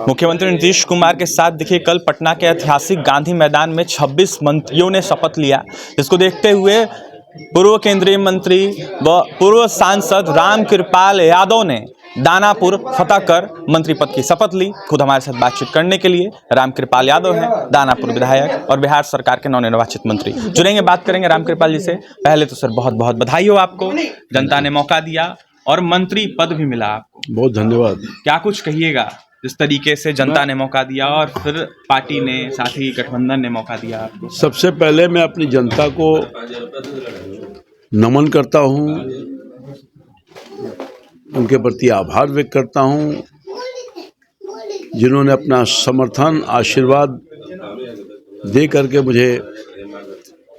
मुख्यमंत्री नीतीश कुमार के साथ देखिए कल पटना के ऐतिहासिक गांधी मैदान में 26 मंत्रियों ने शपथ लिया। इसको देखते हुए पूर्व केंद्रीय मंत्री व पूर्व सांसद रामकृपाल यादव ने दानापुर फतह कर मंत्री पद की शपथ ली। खुद हमारे साथ बातचीत करने के लिए रामकृपाल यादव हैं, दानापुर विधायक और बिहार सरकार के नवनिर्वाचित मंत्री। जुड़ेंगे, बात करेंगे रामकृपाल जी से। पहले तो सर बहुत बहुत बधाई हो आपको, जनता ने मौका दिया और मंत्री पद भी मिला आपको। बहुत धन्यवाद। क्या कुछ कहिएगा, जिस तरीके से जनता ने मौका दिया और फिर पार्टी ने, साथ ही गठबंधन ने मौका दिया आपको? सबसे पहले मैं अपनी जनता को नमन करता हूँ, उनके प्रति आभार व्यक्त करता हूँ जिन्होंने अपना समर्थन, आशीर्वाद दे करके मुझे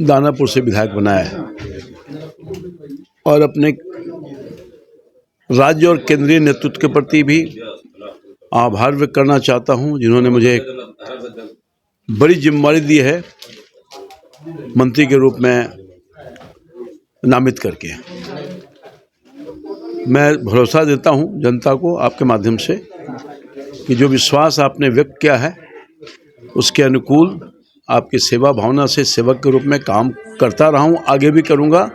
दानापुर से विधायक बनाया है। और अपने राज्य और केंद्रीय नेतृत्व के प्रति भी आभार व्यक्त करना चाहता हूं, जिन्होंने मुझे बड़ी जिम्मेदारी दी है मंत्री के रूप में नामित करके। मैं भरोसा देता हूं जनता को आपके माध्यम से कि जो विश्वास आपने व्यक्त किया है उसके अनुकूल आपकी सेवा भावना से सेवक के रूप में काम करता रहा हूं, आगे भी करूंगा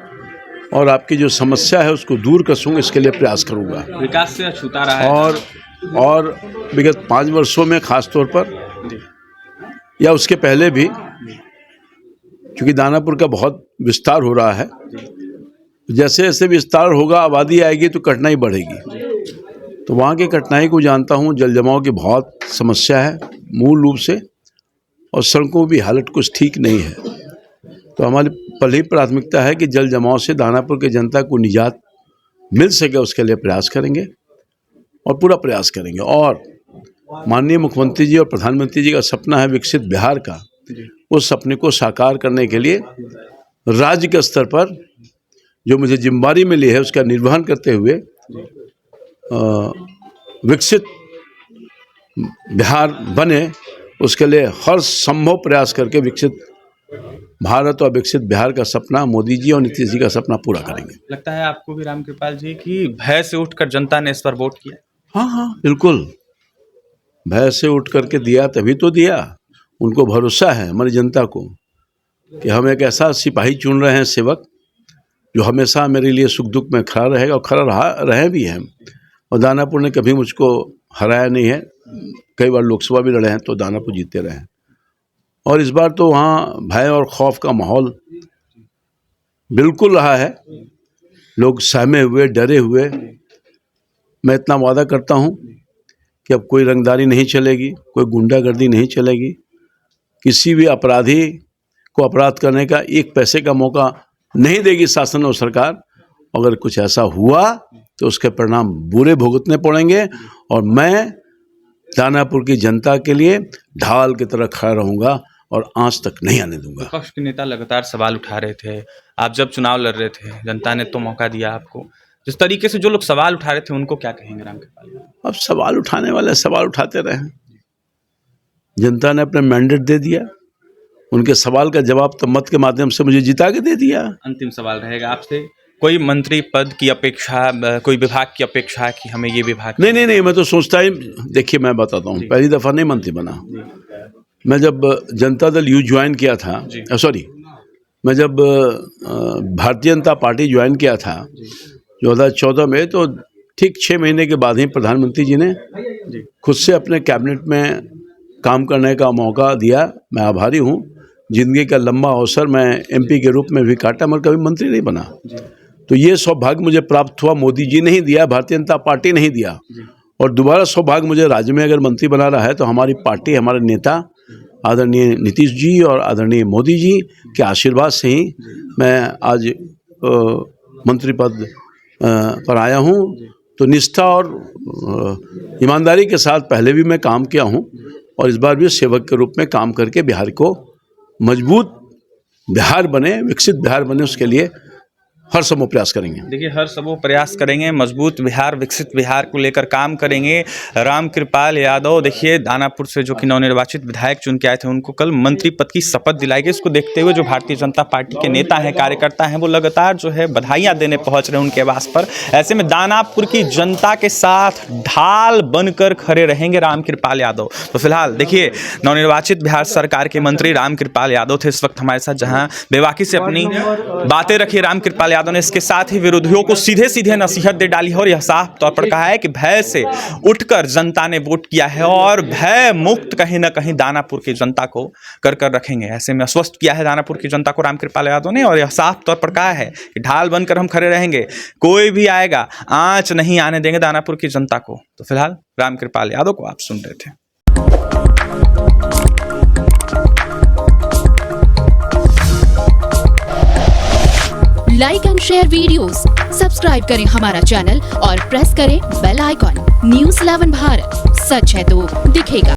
और आपकी जो समस्या है उसको दूर करूंगा, इसके लिए प्रयास करूंगा। विकास से अछूता रहा है और विगत 5 वर्षों में खास तौर पर या उसके पहले भी, क्योंकि दानापुर का बहुत विस्तार हो रहा है, जैसे जैसे विस्तार होगा आबादी आएगी तो कठिनाई बढ़ेगी। तो वहाँ की कठिनाई को जानता हूँ। जल जमाव की बहुत समस्या है मूल रूप से, और सड़कों की हालत कुछ ठीक नहीं है। तो हमारी पहली प्राथमिकता है कि जल जमाव से दानापुर की जनता को निजात मिल सके, उसके लिए प्रयास करेंगे और पूरा प्रयास करेंगे। और माननीय मुख्यमंत्री जी और प्रधानमंत्री जी का सपना है विकसित बिहार का, उस सपने को साकार करने के लिए राज्य के स्तर पर जो मुझे जिम्मेदारी मिली है उसका निर्वहन करते हुए विकसित बिहार बने, उसके लिए हर संभव प्रयास करके विकसित भारत और विकसित बिहार का सपना मोदी जी और नीतीश जी का सपना पूरा करेंगे। लगता है आपको भी रामकृपाल जी कि भय से उठकर जनता ने इस पर वोट किया? हाँ, बिल्कुल भय से उठ करके दिया, तभी तो दिया। उनको भरोसा है हमारी जनता को कि हम एक ऐसा सिपाही चुन रहे हैं, सेवक, जो हमेशा मेरे लिए सुख दुख में खड़ा रहेगा और खड़ा रहे भी हैं। और दानापुर ने कभी मुझको हराया नहीं है, कई बार लोकसभा भी लड़े हैं तो दानापुर जीते रहे हैं। और इस बार तो वहाँ भय और खौफ का माहौल बिल्कुल रहा है, लोग सहमे हुए, डरे हुए। मैं इतना वादा करता हूँ कि अब कोई रंगदारी नहीं चलेगी, कोई गुंडागर्दी नहीं चलेगी, किसी भी अपराधी को अपराध करने का 1 पैसे का मौका नहीं देगी शासन और सरकार। अगर कुछ ऐसा हुआ तो उसके परिणाम बुरे भुगतने पड़ेंगे और मैं दानापुर की जनता के लिए ढाल की तरह खड़ा रहूँगा और आंच तक नहीं आने दूंगा। विपक्ष के नेता लगातार सवाल उठा रहे थे, आप जब चुनाव लड़ रहे थे, जनता ने तो मौका दिया आपको। जिस तरीके से जो लोग सवाल उठा रहे थे उनको क्या कहेंगे रामकृपाल? अब सवाल उठाने वाले सवाल उठाते रहे, जनता ने अपना मैंडेट दे दिया, उनके सवाल का जवाब तो मत के माध्यम से मुझे जिता के दे दिया। अंतिम सवाल रहेगा आपसे, कोई मंत्री पद की अपेक्षा, कोई विभाग की अपेक्षा कि हमें ये विभाग? नहीं, मैं तो सोचता ही, देखिए मैं बताता हूँ, पहली दफ़ा नहीं मंत्री बना मैं। जब जनता दल यू ज्वाइन किया था, मैं जब भारतीय जनता पार्टी ज्वाइन किया था 2014 में, तो ठीक 6 महीने के बाद ही प्रधानमंत्री जी ने खुद से अपने कैबिनेट में काम करने का मौका दिया। मैं आभारी हूँ। जिंदगी का लंबा अवसर मैं MP के रूप में भी काटा, मगर कभी मंत्री नहीं बना। तो ये सौभाग्य मुझे प्राप्त हुआ, मोदी जी नहीं दिया, भारतीय जनता पार्टी नहीं दिया। और दोबारा सौभाग्य मुझे राज्य में अगर मंत्री बना रहा है तो हमारी पार्टी, हमारे नेता आदरणीय नीतीश जी और आदरणीय मोदी जी के आशीर्वाद से ही मैं आज मंत्री पद पर आया हूँ। तो निष्ठा और ईमानदारी के साथ पहले भी मैं काम किया हूँ और इस बार भी सेवक के रूप में काम करके बिहार को मजबूत बिहार बने, विकसित बिहार बने, उसके लिए हर संभव प्रयास करेंगे। देखिए, हर सब वो प्रयास करेंगे, मजबूत बिहार, विकसित बिहार को लेकर काम करेंगे। रामकृपाल यादव देखिए दानापुर से जो कि नवनिर्वाचित विधायक चुन के आए थे, उनको कल मंत्री पद की शपथ दिलाई गई। इसको देखते हुए जो भारतीय जनता पार्टी के नेता हैं, कार्यकर्ता हैं, वो लगातार जो है बधाइयाँ देने पहुंच रहे हैं उनके आवास पर। ऐसे में दानापुर की जनता के साथ ढाल बनकर खड़े रहेंगे रामकृपाल यादव। तो फिलहाल देखिए, नवनिर्वाचित बिहार सरकार के मंत्री रामकृपाल यादव थे इस वक्त हमारे साथ, जहां बेबाकी से अपनी बातें रखी रामकृपाल यादव ने। इसके साथ ही विरोधियों को सीधे सीधे नसीहत दे डाली है और यह साफ तौर पर कहा है कि भय से उठकर जनता ने वोट किया है और भय मुक्त कहीं ना कहीं दानापुर की जनता को कर रखेंगे। ऐसे में आश्वस्त किया है दानापुर की जनता को रामकृपाल यादव ने और यह साफ तौर पर कहा है कि ढाल बनकर हम खड़े रहेंगे, कोई भी आएगा आंच नहीं आने देंगे दानापुर की जनता को। तो फिलहाल रामकृपाल यादव को आप सुन रहे थे। Like and share videos, subscribe करें हमारा चैनल और प्रेस करें बेल आइकॉन। News 11 भारत, सच है तो दिखेगा।